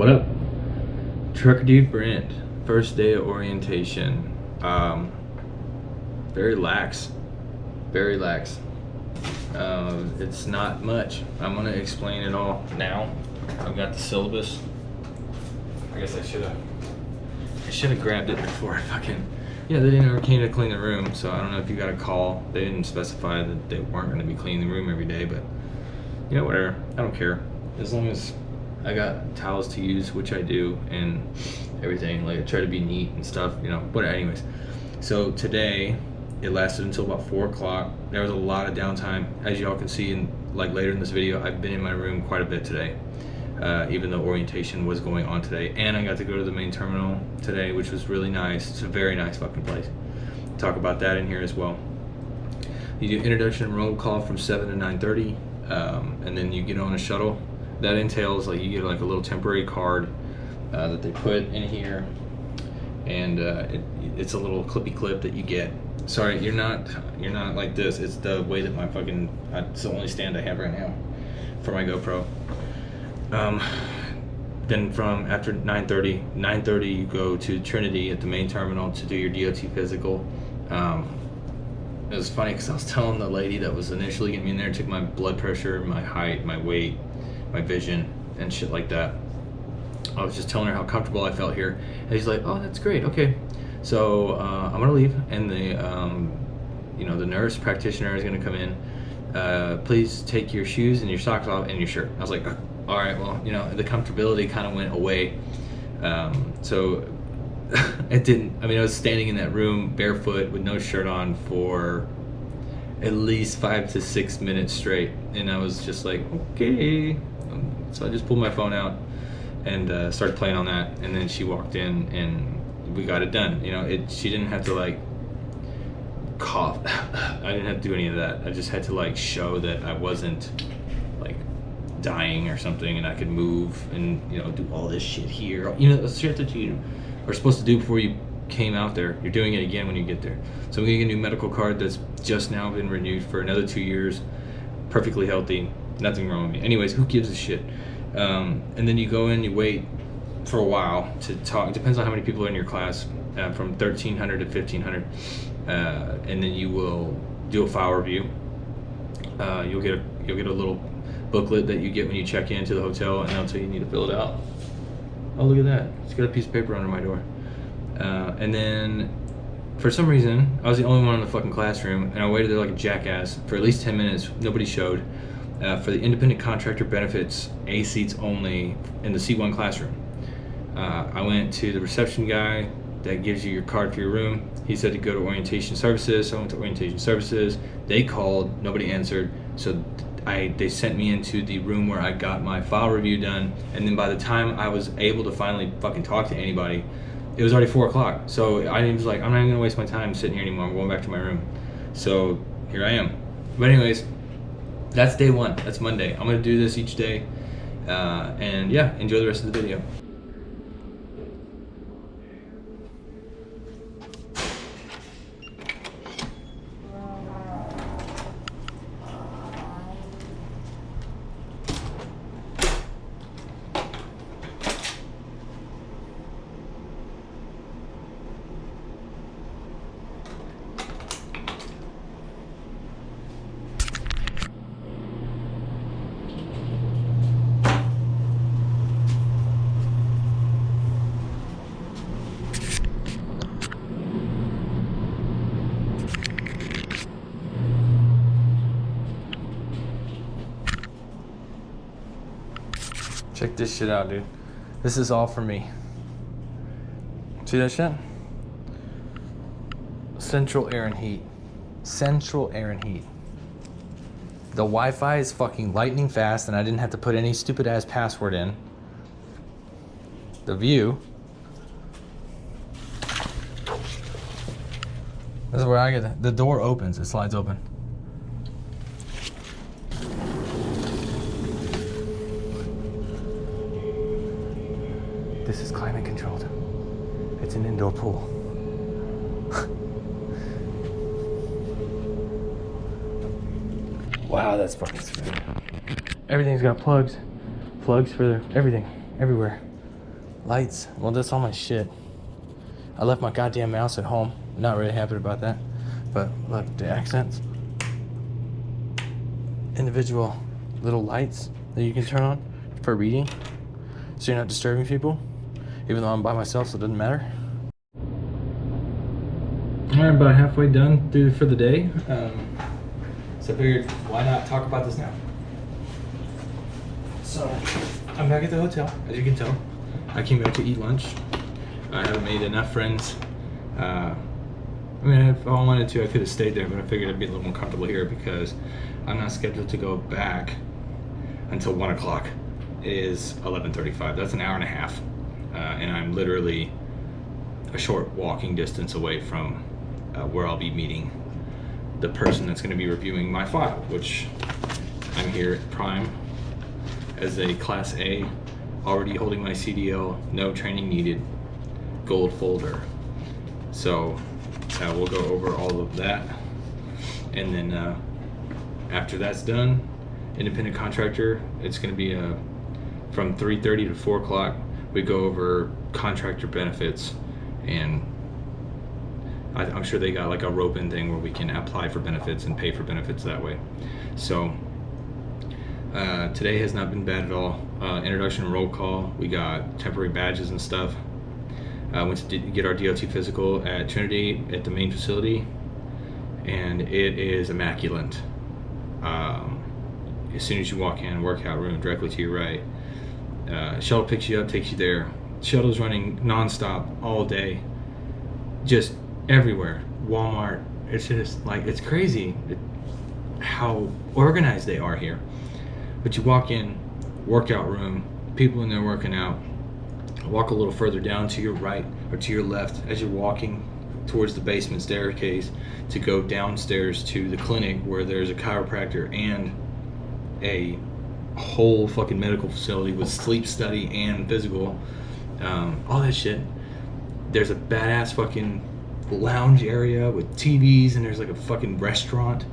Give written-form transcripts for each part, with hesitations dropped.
What up? TruckerDude Brent. First day of orientation. Very lax. Very lax. It's not much. I'm gonna explain it all now. I've got the syllabus. I guess I should have grabbed it before I fucking. Yeah, they didn't ever came to clean the room, so I don't know if you got a call. They didn't specify that they weren't gonna be cleaning the room every day, but you know, whatever. I don't care. As long as I got towels to use, which I do, and everything. Like I try to be neat and stuff, you know. But anyways, so today it lasted until about 4 o'clock. There was a lot of downtime, as y'all can see in like later in this video. I've been in my room quite a bit today, even though orientation was going on today, and I got to go to the main terminal today, which was really nice. It's a very nice fucking place. Talk about that in here as well. You do introduction and roll call from 7 to 9:30, and then you get on a shuttle. That entails like you get like a little temporary card that they put in here, and it's a little clippy clip that you get. Sorry, you're not like this. It's the way that my fucking it's the only stand I have right now for my GoPro. Then from after 9:30 you go to Trinity at the main terminal to do your DOT physical. It was funny because I was telling the lady that was initially getting me in there, took my blood pressure, my height, my weight, my vision, and shit like that. I was just telling her how comfortable I felt here, and she's like, "Oh, that's great. Okay, so I'm gonna leave, and the nurse practitioner is gonna come in. Please take your shoes and your socks off and your shirt." I was like, "All right, well, you know, the comfortability kind of went away." So it didn't. I mean, I was standing in that room barefoot with no shirt on for at least 5 to 6 minutes straight, and I was just like, okay. So I just pulled my phone out and started playing on that, and then she walked in and we got it done. You know, she didn't have to like cough. I didn't have to do any of that. I just had to like show that I wasn't like dying or something, and I could move and, you know, do all this shit here. You know, the shit that you are supposed to do before you came out there. You're doing it again when you get there. So I'm getting a new medical card that's just now been renewed for another 2 years. Perfectly healthy. Nothing wrong with me. Anyways, who gives a shit? And then you go in, you wait for a while to talk. It depends on how many people are in your class, from 1,300 to 1,500. And then you will do a file review. You'll get a little booklet that you get when you check into the hotel, and they'll tell you need to fill it out. Oh, look at that. It's got a piece of paper under my door. And then for some reason, I was the only one in the fucking classroom, and I waited there like a jackass for at least 10 minutes. Nobody showed. For the independent contractor benefits, A seats only in the C1 classroom. I went to the reception guy that gives you your card for your room. He said to go to orientation services, so I went to orientation services. They called, nobody answered, so they sent me into the room where I got my file review done, and then by the time I was able to finally fucking talk to anybody, it was already 4 o'clock. So I was like, I'm not even gonna waste my time sitting here anymore. I'm going back to my room. So here I am. But anyways, that's day one. That's Monday. I'm gonna do this each day, and yeah, enjoy the rest of the video. Check this shit out, dude. This is all for me. See that shit? Central air and heat. Central air and heat. The Wi-Fi is fucking lightning fast, and I didn't have to put any stupid ass password in. The view. This is where I get the door opens. It slides open. This is climate controlled. It's an indoor pool. Wow, that's fucking smooth. Everything's got plugs. Plugs for everything, everywhere. Lights. Well, that's all my shit. I left my goddamn mouse at home. Not really happy about that. But look, the accents. Individual little lights that you can turn on for reading, so you're not disturbing people, even though I'm by myself, so it doesn't matter. Alright, about halfway done for the day. So I figured, why not talk about this now? So, I'm back at the hotel, as you can tell. I came back to eat lunch. I haven't made enough friends. I mean, if I wanted to, I could have stayed there, but I figured I'd be a little more comfortable here because I'm not scheduled to go back until 1 o'clock. It is 11:35. That's an hour and a half. And I'm literally a short walking distance away from where I'll be meeting the person that's going to be reviewing my file, which I'm here at Prime as a Class A, already holding my CDL, no training needed, gold folder. So we'll go over all of that, and then after that's done, independent contractor, it's going to be from 3:30 to 4 o'clock. We go over contractor benefits, and I'm sure they got like a rope-in thing where we can apply for benefits and pay for benefits that way. So today has not been bad at all. Introduction roll call, we got temporary badges and stuff. Went to get our DOT physical at Trinity at the main facility, and it is immaculate. As soon as you walk in, workout room directly to your right. Shuttle picks you up, takes you there. Shuttle's running non-stop all day, just everywhere. Walmart, it's just like, it's crazy how organized they are here. But you walk in, workout room, people in there working out. Walk a little further down to your right or to your left as you're walking towards the basement staircase to go downstairs to the clinic where there's a chiropractor and a whole fucking medical facility with sleep study and physical, all that shit. There's a badass fucking lounge area with TVs, and there's like a fucking restaurant,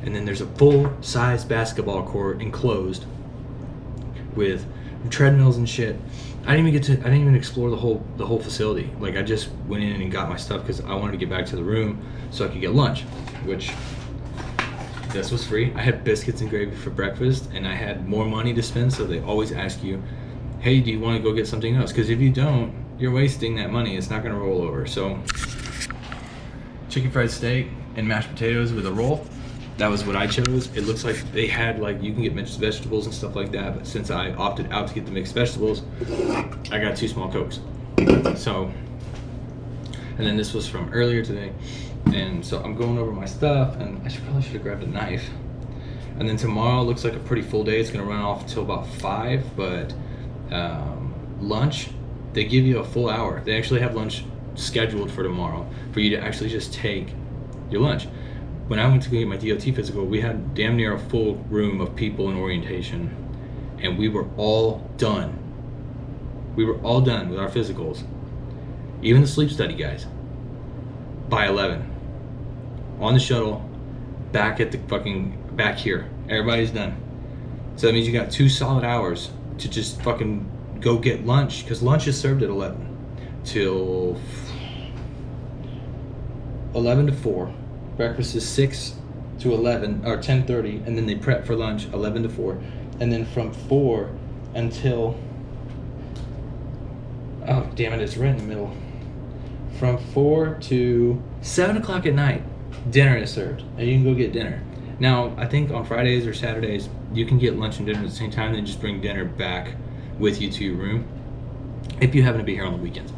and then there's a full-size basketball court enclosed with treadmills and shit. I didn't even explore the whole facility. Like, I just went in and got my stuff because I wanted to get back to the room so I could get lunch, which this was free. I had biscuits and gravy for breakfast, and I had more money to spend, so they always ask you, hey, do you want to go get something else? Because if you don't, you're wasting that money. It's not going to roll over. So chicken fried steak and mashed potatoes with a roll. That was what I chose. It looks like they had, like, you can get mixed vegetables and stuff like that, but since I opted out to get the mixed vegetables, I got 2 small Cokes. So, and then this was from earlier today, and so I'm going over my stuff, and I probably should have grabbed a knife. And then tomorrow looks like a pretty full day. It's gonna run off till about 5, but lunch, they give you a full hour. They actually have lunch scheduled for tomorrow for you to actually just take your lunch. When I went to go get my DOT physical, we had damn near a full room of people in orientation, and we were all done. We were all done with our physicals, even the sleep study guys, by 11. On the shuttle, back at the fucking, back here. Everybody's done. So that means you got 2 solid hours to just fucking go get lunch, because lunch is served at 11 till 11 to 4. Breakfast is 6 to 11 or 10:30, and then they prep for lunch 11 to 4, and then from 4 until, oh damn it, it's right in the middle. From 4 to 7 o'clock at night, dinner is served, and you can go get dinner. Now, I think on Fridays or Saturdays, you can get lunch and dinner at the same time, then just bring dinner back with you to your room, if you happen to be here on the weekends.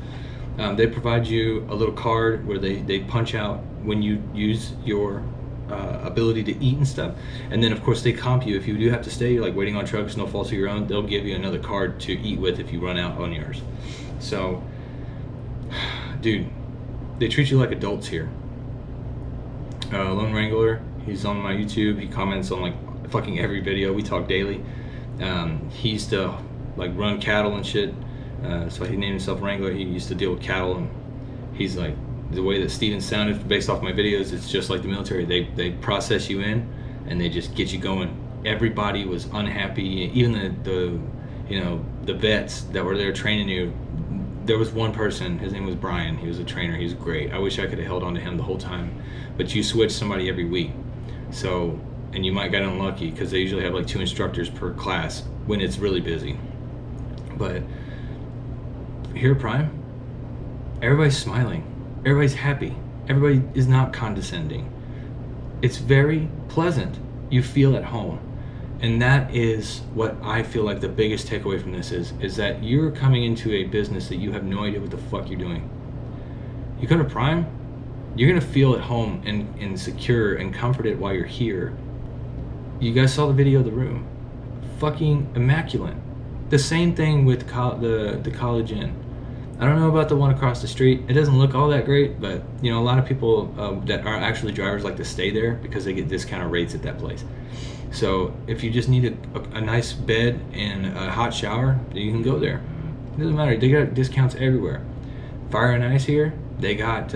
They provide you a little card where they punch out when you use your ability to eat and stuff, and then of course they comp you if you do have to stay, like waiting on trucks, no fault of your own. They'll give you another card to eat with if you run out on yours. So, dude, they treat you like adults here. Lone Wrangler, he's on my YouTube. He comments on like fucking every video. We talk daily. He used to like run cattle and shit. So he named himself Wrangler. He used to deal with cattle, and he's like, the way that Steven sounded based off my videos, it's just like the military. They process you in, and they just get you going. Everybody was unhappy. Even the you know, the vets that were there training you, there was one person, his name was Brian, he was a trainer, he was great. I wish I could have held on to him the whole time, but you switch somebody every week. So, and you might get unlucky because they usually have like 2 instructors per class when it's really busy. But here at Prime, everybody's smiling, everybody's happy, everybody is not condescending. It's very pleasant. You feel at home. And that is what I feel like the biggest takeaway from this is that you're coming into a business that you have no idea what the fuck you're doing. You come to Prime, you're gonna feel at home and secure and comforted while you're here. You guys saw the video of the room. Fucking immaculate. The same thing with the College Inn. I don't know about the one across the street. It doesn't look all that great, but you know, a lot of people that are actually drivers like to stay there because they get discounted rates at that place. So if you just need a nice bed and a hot shower, you can go there. It doesn't matter, they got discounts everywhere. Fire and Ice here, they got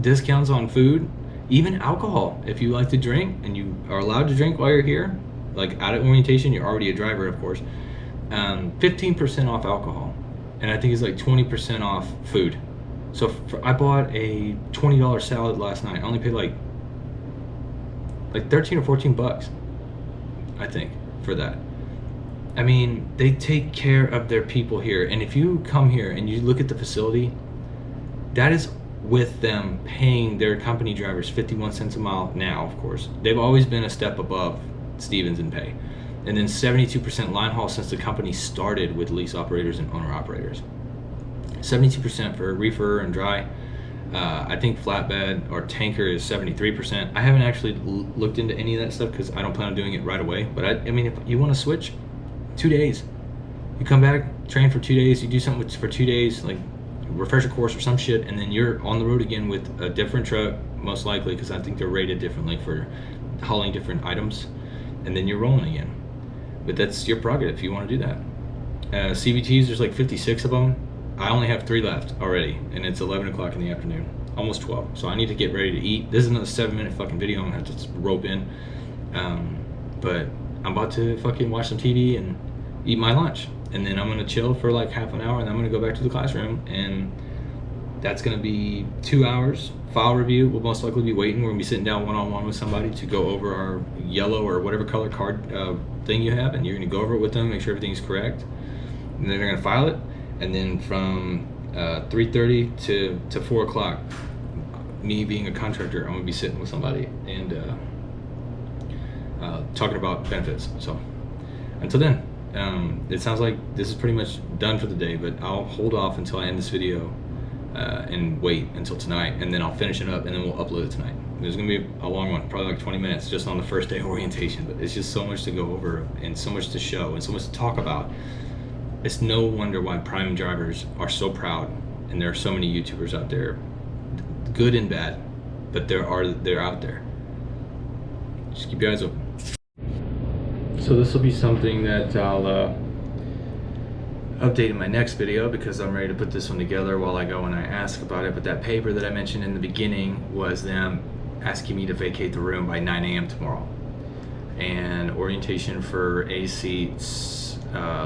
discounts on food, even alcohol. If you like to drink and you are allowed to drink while you're here, like out of orientation, you're already a driver of course, 15% off alcohol. And I think it's like 20% off food. So I bought a $20 salad last night. I only paid like 13 or 14 bucks, I think, for that. I mean, they take care of their people here. And if you come here and you look at the facility, that is with them paying their company drivers 51 cents a mile now, of course. They've always been a step above Stevens in pay. And then 72% line haul since the company started with lease operators and owner operators. 72% for reefer and dry. I think flatbed or tanker is 73%. I haven't actually looked into any of that stuff because I don't plan on doing it right away. But I mean, if you want to switch, 2 days. You come back, train for 2 days, you do something for 2 days, like refresher course or some shit, and then you're on the road again with a different truck, most likely, because I think they're rated differently for hauling different items, and then you're rolling again. But that's your prerogative if you want to do that. CVTs, there's like 56 of them. I only have 3 left already, and it's 11 o'clock in the afternoon, almost 12. So I need to get ready to eat. This is another 7-minute fucking video I'm gonna have to rope in. But I'm about to fucking watch some TV and eat my lunch. And then I'm gonna chill for like half an hour, and I'm gonna go back to the classroom, and that's gonna be 2 hours. File review, we'll most likely be waiting. We're gonna be sitting down one-on-one with somebody to go over our yellow or whatever color card thing you have, and you're gonna go over it with them, make sure everything's correct. And then they're gonna file it. And then from 3:30 to 4 o'clock, me being a contractor, I'm gonna be sitting with somebody and talking about benefits. So until then, it sounds like this is pretty much done for the day, but I'll hold off until I end this video and wait until tonight, and then I'll finish it up and then we'll upload it tonight. There's gonna be a long one, probably like 20 minutes just on the first day of orientation, but it's just so much to go over and so much to show and so much to talk about. It's no wonder why Prime drivers are so proud, and there are so many YouTubers out there, good and bad, but they're out there. Just keep your eyes open. So this will be something that I'll update in my next video, because I'm ready to put this one together while I go and I ask about it. But that paper that I mentioned in the beginning was them asking me to vacate the room by 9 a.m. tomorrow, and orientation for A seats,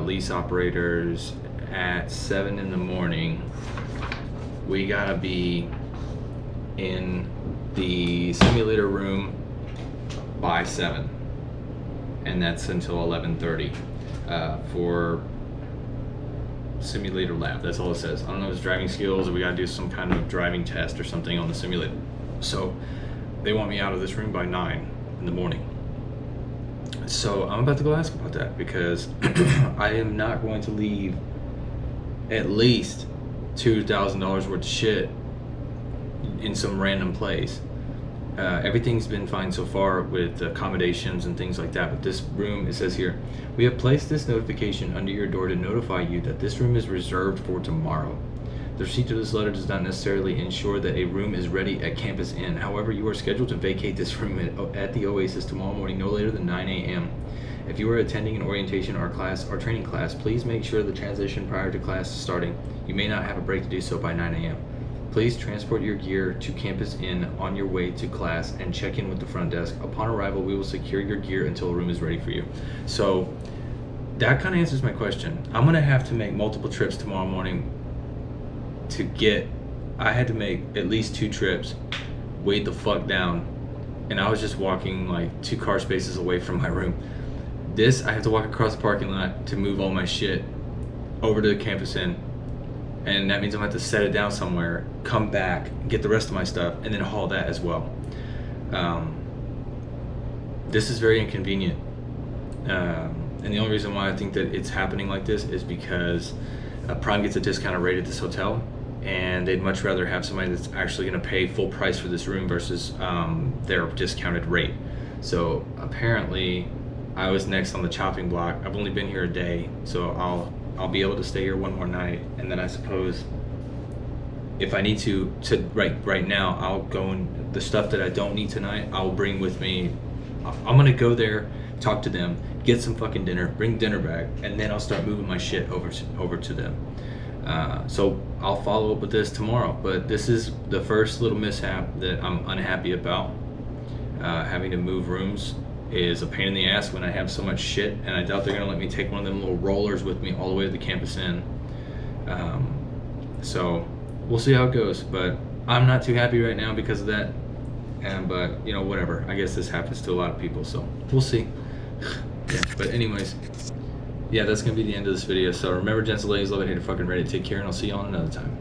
lease operators at 7 in the morning. We gotta be in the simulator room by 7, and that's until 11:30 for simulator lab. That's all it says. I don't know if it's driving skills or we gotta do some kind of driving test or something on the simulator. So they want me out of this room by 9 in the morning. So I'm about to go ask about that, because I am not going to leave at least $2,000 worth of shit in some random place. Everything's been fine so far with accommodations and things like that, but this room, it says here, we have placed this notification under your door to notify you that this room is reserved for tomorrow. The receipt of this letter does not necessarily ensure that a room is ready at Campus Inn. However, you are scheduled to vacate this room at the Oasis tomorrow morning, no later than 9 a.m. If you are attending an orientation or class or training class, please make sure the transition prior to class starting. You may not have a break to do so by 9 a.m. Please transport your gear to Campus Inn on your way to class and check in with the front desk. Upon arrival, we will secure your gear until a room is ready for you. So that kind of answers my question. I'm gonna have to make multiple trips tomorrow morning to get. I had to make at least 2 trips, weighed the fuck down, and I was just walking like 2 car spaces away from my room. This, I have to walk across the parking lot to move all my shit over to the campus inn, and that means I'm gonna have to set it down somewhere, come back, get the rest of my stuff, and then haul that as well. This is very inconvenient. And the only reason why I think that it's happening like this is because Prime gets a discounted rate at this hotel, and they'd much rather have somebody that's actually going to pay full price for this room versus their discounted rate. So apparently I was next on the chopping block. I've only been here a day, so I'll be able to stay here one more night, and then I suppose if I need to right now, I'll go, and the stuff that I don't need tonight I'll bring with me. I'm gonna go there, talk to them, get some fucking dinner, bring dinner back, and then I'll start moving my shit over to them. So I'll follow up with this tomorrow, but this is the first little mishap that I'm unhappy about. Having to move rooms is a pain in the ass when I have so much shit, and I doubt they're gonna let me take one of them little rollers with me all the way to the campus inn. So we'll see how it goes, but I'm not too happy right now because of that. But you know, whatever, I guess this happens to a lot of people, so we'll see. Yeah, but anyways, yeah, that's gonna be the end of this video. So remember, gents and ladies, love it, hate it, fucking ready to take care, and I'll see you on another time.